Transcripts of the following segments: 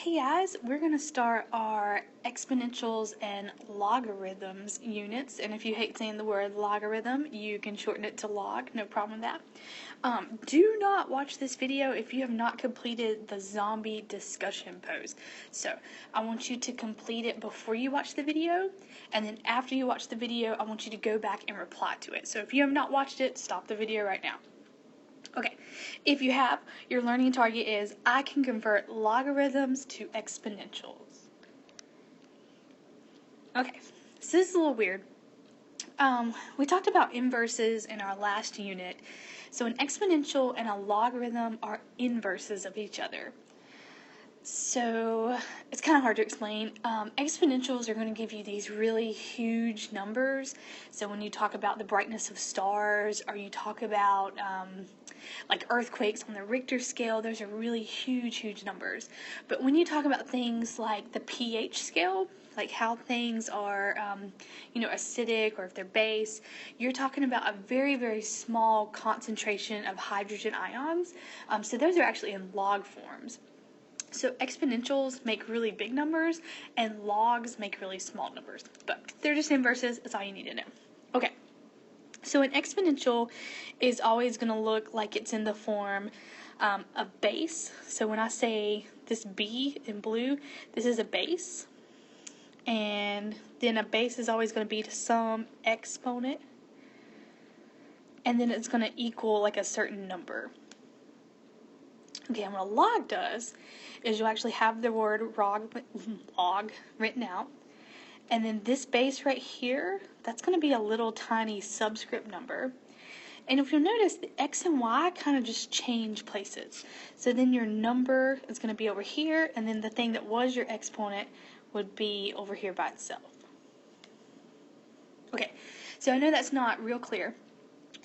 Hey guys, we're going to start our exponentials and logarithms units, and if you hate saying the word logarithm, you can shorten it to log, no problem with that. Do not watch this video if you have not completed the zombie discussion pose. So, I want you to complete it before you watch the video, and then after you watch the video, I want you to go back and reply to it. So if you have not watched it, stop the video right now. Okay, if you have, your learning target is, I can convert logarithms to exponentials. Okay, so this is a little weird. We talked about inverses in our last unit. So an exponential and a logarithm are inverses of each other. So it's kind of hard to explain. Exponentials are going to give you these really huge numbers. So when you talk about the brightness of stars, or you talk about like earthquakes on the Richter scale, those are really huge numbers. But when you talk about things like the pH scale, like how things are, acidic or if they're base, you're talking about a very small concentration of hydrogen ions. So those are actually in log forms. So exponentials make really big numbers, and logs make really small numbers. But they're just inverses, that's all you need to know. Okay, so an exponential is always going to look like it's in the form of base. So when I say this B in blue, this is a base. And then a base is always going to be to some exponent. And then it's going to equal like a certain number. Okay, and what a log does is you'll actually have the word log written out. And then this base right here, that's going to be a little tiny subscript number. And if you'll notice, the x and y kind of just change places. So then your number is going to be over here, and then the thing that was your exponent would be over here by itself. Okay, so I know that's not real clear.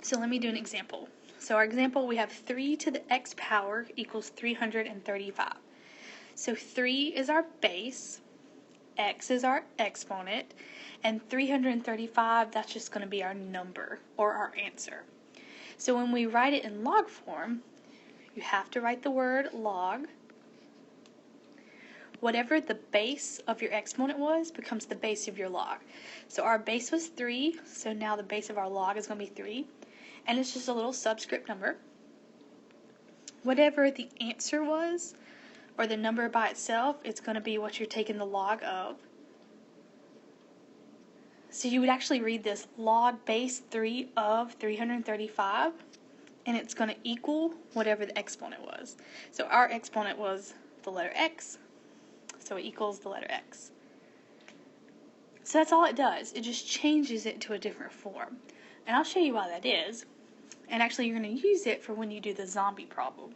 So let me do an example. So our example, we have 3 to the x power equals 335. So 3 is our base, x is our exponent, and 335, that's just going to be our number, or our answer. So when we write it in log form, you have to write the word log. Whatever the base of your exponent was becomes the base of your log. So our base was 3, so now the base of our log is going to be 3. And it's just a little subscript number. Whatever the answer was, or the number by itself, it's going to be what you're taking the log of. So you would actually read this log base 3 of 335, and it's going to equal whatever the exponent was. So our exponent was the letter x, so it equals the letter x. So that's all it does. It just changes it to a different form. And I'll show you why that is. And actually, you're going to use it for when you do the zombie problem.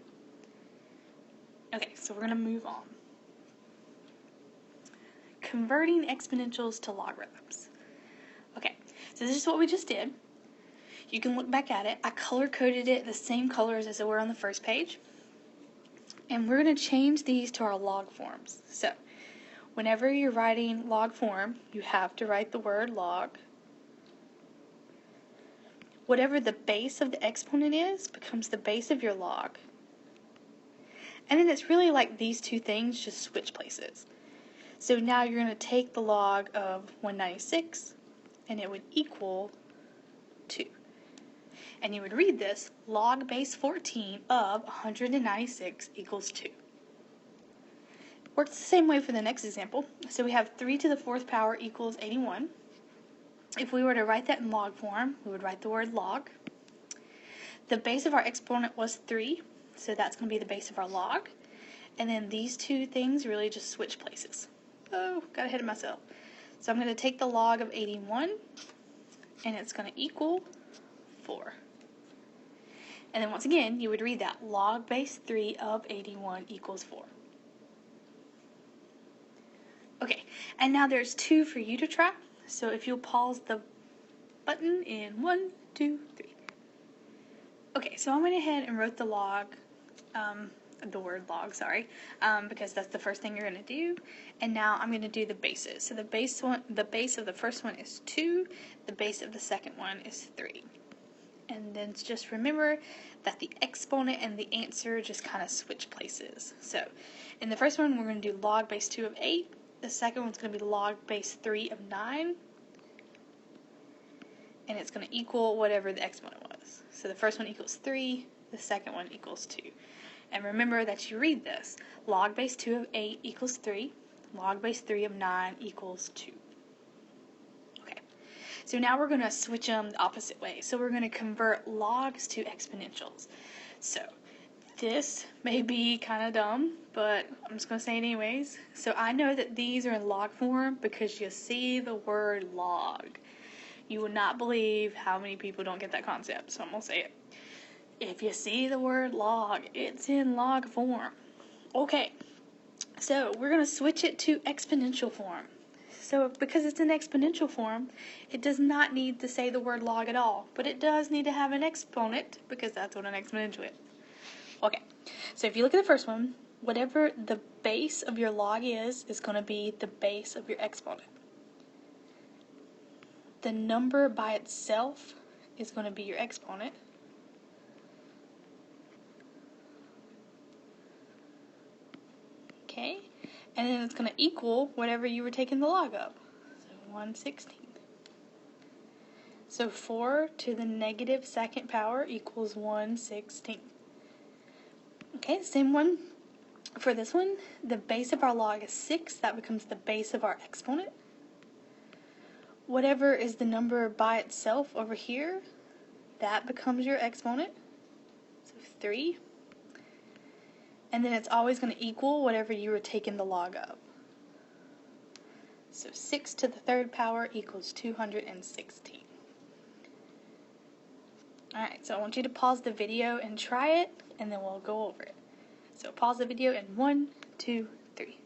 Okay, so we're going to move on. Converting exponentials to logarithms. Okay, so this is what we just did. You can look back at it. I color-coded it the same colors as they were on the first page. And we're going to change these to our log forms. So, whenever you're writing log form, you have to write the word log. Whatever the base of the exponent is becomes the base of your log. And then it's really like these two things just switch places. So now you're going to take the log of 196 and it would equal 2. And you would read this, log base 14 of 196 equals 2. Works the same way for the next example. So we have 3 to the 4th power equals 81. If we were to write that in log form, we would write the word log. The base of our exponent was 3, so that's going to be the base of our log. And then these two things really just switch places. Oh, got ahead of myself. So I'm going to take the log of 81, and it's going to equal 4. And then once again, you would read that log base 3 of 81 equals 4. Okay, and now there's 2 for you to try. So if you'll pause the button in 1, 2, 3. Okay, so I went ahead and wrote the log, the word log, sorry, because that's the first thing you're going to do. And now I'm going to do the bases. So the base of the first one is 2, the base of the second one is 3. And then just remember that the exponent and the answer just kind of switch places. So In the first one, we're going to do log base 2 of 8. The second one's going to be log base 3 of 9. And it's going to equal whatever the exponent was. So the first one equals 3, the second one equals 2. And remember that you read this. Log base 2 of 8 equals 3. Log base 3 of 9 equals 2. Okay, so now we're going to switch them the opposite way. So we're going to convert logs to exponentials. So this may be kind of dumb, but I'm just going to say it anyways. So I know that these are in log form because you see the word log. You would not believe how many people don't get that concept, so I'm going to say it. If you see the word log, it's in log form. Okay, so we're going to switch it to exponential form. So because it's in exponential form, it does not need to say the word log at all, but it does need to have an exponent because that's what an exponential is. Okay, so if you look at the first one, whatever the base of your log is going to be the base of your exponent. The number by itself is going to be your exponent. Okay, and then it's going to equal whatever you were taking the log of. So 1/16. So 4 to the negative second power equals 1/16. Okay, same one for this one. The base of our log is 6. That becomes the base of our exponent. Whatever is the number by itself over here, that becomes your exponent. So 3. And then it's always going to equal whatever you were taking the log of. So 6 to the third power equals 216. Alright, so I want you to pause the video and try it, and then we'll go over it. So pause the video in 1, 2, 3.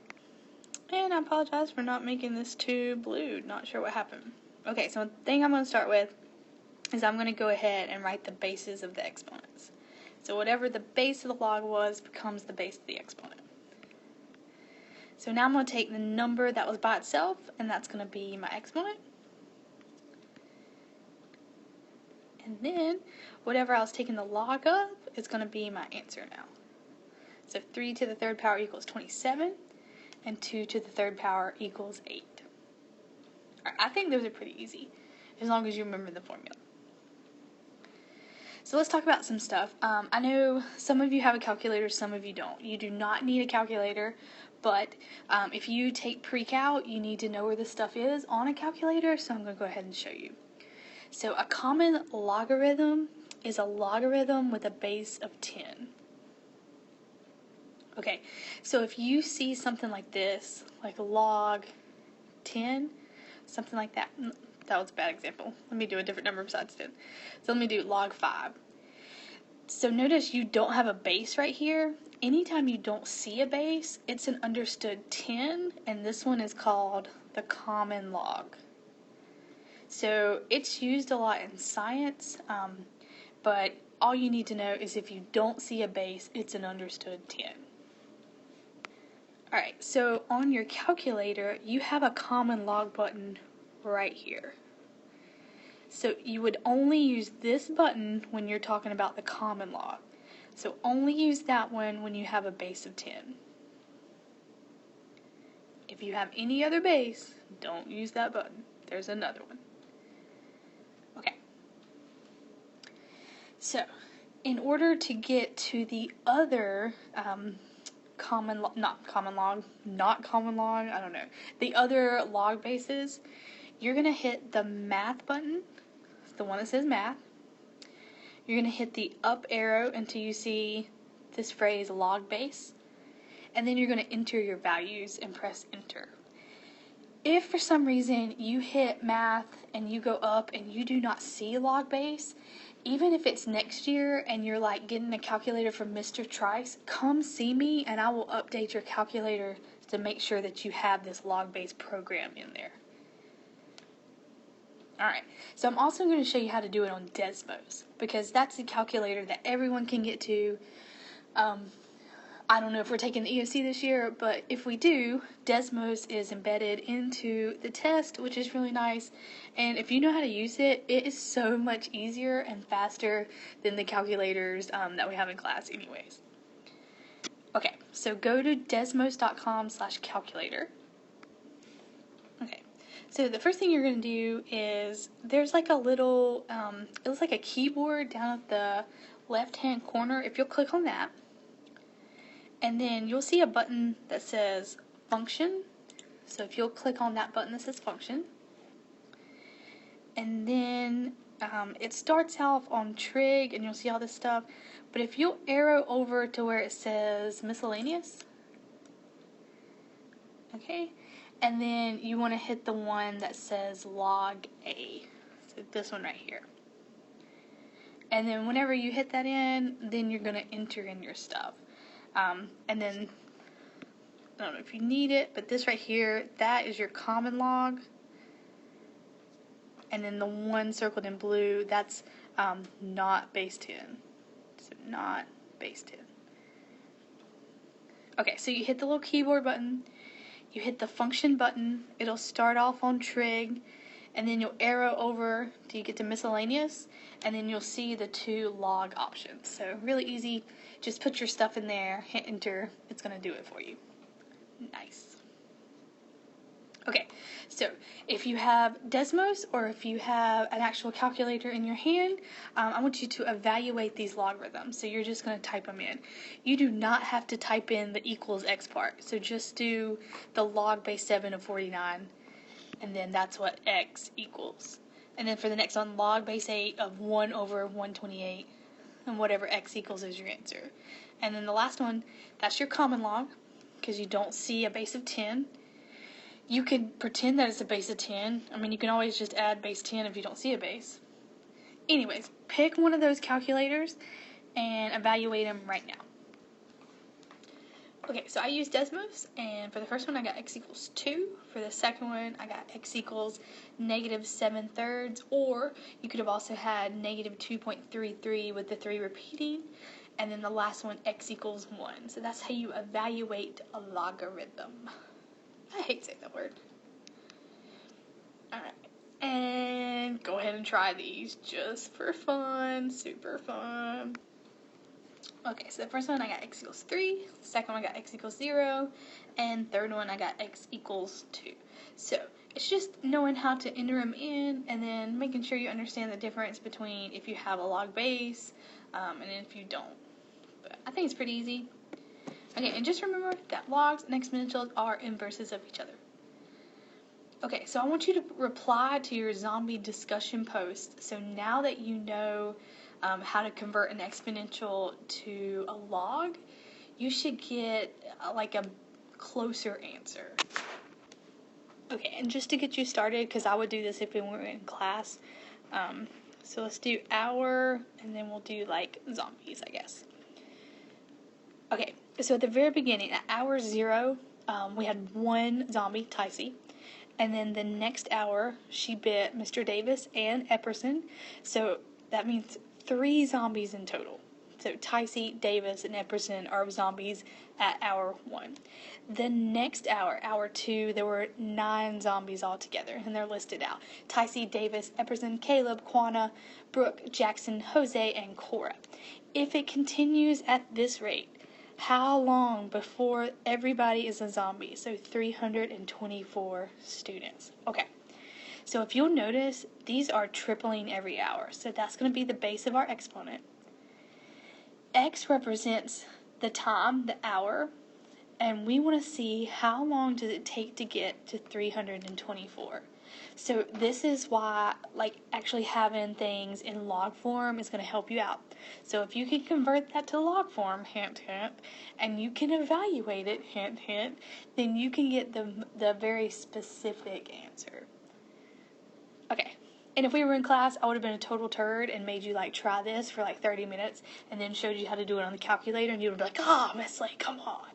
And I apologize for not making this too blue. Not sure what happened. Okay, so the thing I'm going to start with is I'm going to go ahead and write the bases of the exponents. So whatever the base of the log was becomes the base of the exponent. So now I'm going to take the number that was by itself, and that's going to be my exponent. And then whatever I was taking the log of is going to be my answer now. So 3 to the third power equals 27, and 2 to the third power equals 8. I think those are pretty easy, as long as you remember the formula. So let's talk about some stuff. I know some of you have a calculator, some of you don't. You do not need a calculator, but if you take pre-calc, you need to know where this stuff is on a calculator, so I'm going to go ahead and show you. So a common logarithm is a logarithm with a base of 10. Okay, so if you see something like this, like log 10, something like that. That was a bad example. Let me do a different number besides 10. So let me do log 5. So notice you don't have a base right here. Anytime you don't see a base, it's an understood 10, and this one is called the common log. So it's used a lot in science, but all you need to know is if you don't see a base, it's an understood 10. Alright, so on your calculator, you have a common log button right here. So you would only use this button when you're talking about the common log. So only use that one when you have a base of 10. If you have any other base, don't use that button. There's another one. Okay. So, in order to get to the other not common log, I don't know, the other log bases, you're going to hit the math button, the one that says math. You're going to hit the up arrow until you see this phrase log base, and then you're going to enter your values and press enter. If for some reason you hit math and you go up and you do not see log base, even if it's next year and you're like getting a calculator from Mr. Trice, come see me and I will update your calculator to make sure that you have this log base program in there. Alright, so I'm also going to show you how to do it on Desmos, because that's the calculator that everyone can get to. I don't know if we're taking the EOC this year, but if we do, Desmos is embedded into the test, which is really nice. And if you know how to use it, it is so much easier and faster than the calculators that we have in class anyways. Okay, so go to desmos.com/calculator. Okay, so the first thing you're going to do is there's like a little, it looks like a keyboard down at the left-hand corner. If you'll click on that, and then you'll see a button that says function. So if you'll click on that button that says function, and then it starts off on trig, and you'll see all this stuff. But if you'll arrow over to where it says miscellaneous, okay, and then you want to hit the one that says log A, so this one right here. And then whenever you hit that in, then you're going to enter in your stuff. And then, I don't know if you need it, but this right here, that is your common log. And then the one circled in blue, that's not base 10. So not base 10. Okay, so you hit the little keyboard button, you hit the function button, it'll start off on trig, and then you'll arrow over till you get to miscellaneous, and then you'll see the 2 log options. So really easy, just put your stuff in there, hit enter, it's going to do it for you. Nice. Okay, so if you have Desmos or if you have an actual calculator in your hand, I want you to evaluate these logarithms. So you're just going to type them in. You do not have to type in the equals x part. So just do the log base 7 of 49, and then that's what x equals. And then for the next one, log base 8 of 1 over 128, and whatever x equals is your answer. And then the last one, that's your common log, because you don't see a base of 10. You can pretend that it's a base of 10. I mean, you can always just add base 10 if you don't see a base. Anyways, pick one of those calculators and evaluate them right now. Okay, so I used Desmos, and for the first one I got x equals 2. For the second one I got x equals negative 7/3, or you could have also had negative 2.33 with the 3 repeating, and then the last one x equals 1. So that's how you evaluate a logarithm. I hate saying that word. Alright, and go ahead and try these just for fun, super fun. Okay, so the first one I got x equals 3, the second one I got x equals 0, and third one I got x equals 2. So it's just knowing how to enter them in, and then making sure you understand the difference between if you have a log base and if you don't. But I think it's pretty easy. Okay, and just remember that logs and exponentials are inverses of each other. Okay, so I want you to reply to your zombie discussion post. So now that you know how to convert an exponential to a log, you should get like a closer answer. Okay, and just to get you started, because I would do this if we were in class, so let's do hour, and then we'll do like zombies, I guess. Okay, so at the very beginning, at hour 0, we had one zombie, Ticey. And then the next hour, she bit Mr. Davis and Epperson. So that means 3 zombies in total. So Ticey, Davis, and Epperson are zombies at hour 1. The next hour, hour 2, there were 9 zombies altogether, and they're listed out. Ticey, Davis, Epperson, Caleb, Quanah, Brooke, Jackson, Jose, and Cora. If it continues at this rate, how long before everybody is a zombie? So 324 students. Okay, so if you'll notice, these are tripling every hour. So that's going to be the base of our exponent. X represents the time, the hour, and we want to see how long does it take to get to 324. So this is why, like, actually having things in log form is going to help you out. So if you can convert that to log form, hint, hint, and you can evaluate it, hint, hint, then you can get the very specific answer. Okay, and if we were in class, I would have been a total turd and made you, like, try this for, like, 30 minutes and then showed you how to do it on the calculator, and you would be like, oh, Miss Lake, come on.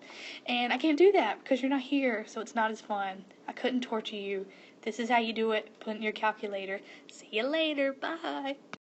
And I can't do that because you're not here, so it's not as fun. I couldn't torture you. This is how you do it. Put in your calculator. See you later. Bye.